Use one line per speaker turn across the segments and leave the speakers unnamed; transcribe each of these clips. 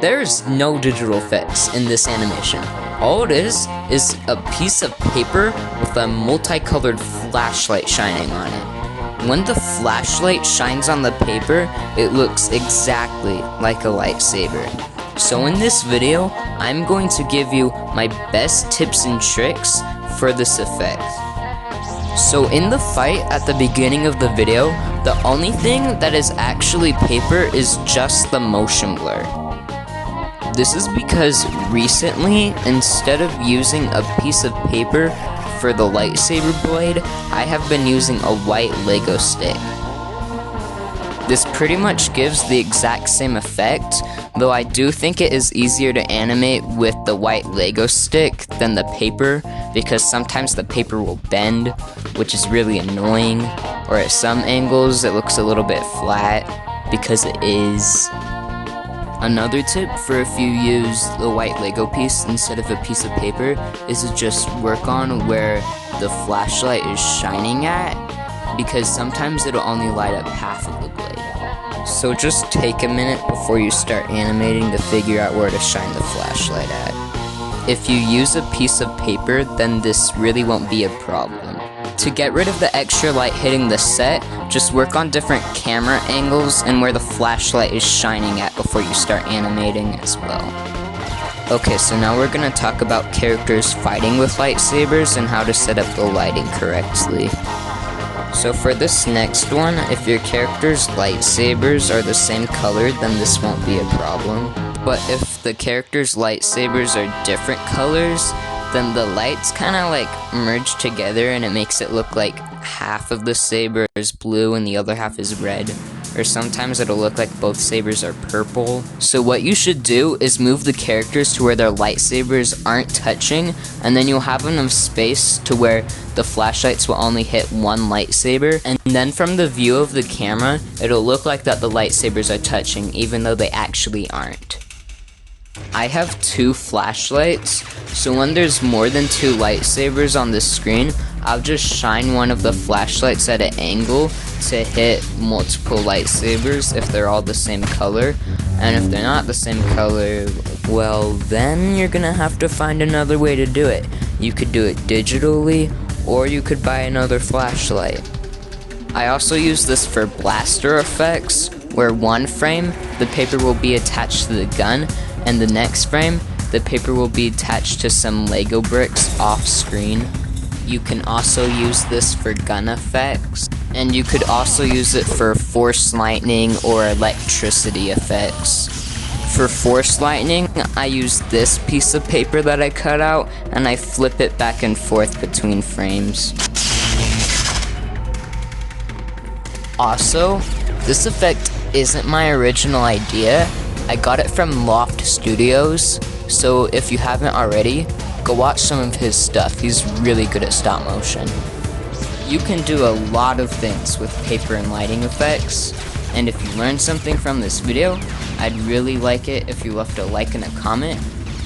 There's no digital effects in this animation. All it is a piece of paper with a multicolored flashlight shining on it. When the flashlight shines on the paper, it looks exactly like a lightsaber. So in this video, I'm going to give you my best tips and tricks for this effect. So in the fight at the beginning of the video, the only thing that is actually paper is just the motion blur. This is because recently, instead of using a piece of paper for the lightsaber blade, I have been using a white Lego stick. This pretty much gives the exact same effect, though I do think it is easier to animate with the white Lego stick than the paper, because sometimes the paper will bend, which is really annoying, or at some angles it looks a little bit flat, because it is. Another tip for if you use the white Lego piece instead of a piece of paper is to just work on where the flashlight is shining at, because sometimes it'll only light up half of the blade. So just take a minute before you start animating to figure out where to shine the flashlight at. If you use a piece of paper, then this really won't be a problem. To get rid of the extra light hitting the set, just work on different camera angles and where the flashlight is shining at before you start animating as well. Okay, so now we're gonna talk about characters fighting with lightsabers and how to set up the lighting correctly. So for this next one, if your character's lightsabers are the same color, then this won't be a problem. But if the character's lightsabers are different colors, then the lights kind of like merge together and it makes it look like half of the saber is blue and the other half is red. Or sometimes it'll look like both sabers are purple. So what you should do is move the characters to where their lightsabers aren't touching, and then you'll have enough space to where the flashlights will only hit one lightsaber, and then from the view of the camera, it'll look like that the lightsabers are touching even though they actually aren't. I have two flashlights, so when there's more than two lightsabers on the screen, I'll just shine one of the flashlights at an angle to hit multiple lightsabers if they're all the same color, and if they're not the same color, well then you're gonna have to find another way to do it. You could do it digitally, or you could buy another flashlight. I also use this for blaster effects, where one frame, the paper will be attached to the gun, and the next frame, the paper will be attached to some Lego bricks off screen. You can also use this for gun effects, and you could also use it for force lightning or electricity effects. For force lightning, I use this piece of paper that I cut out, and I flip it back and forth between frames. Also, this effect isn't my original idea. I got it from Loft Studios, so if you haven't already, go watch some of his stuff. He's really good at stop motion. You can do a lot of things with paper and lighting effects, and if you learned something from this video, I'd really like it if you left a like and a comment,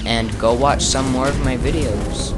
and go watch some more of my videos.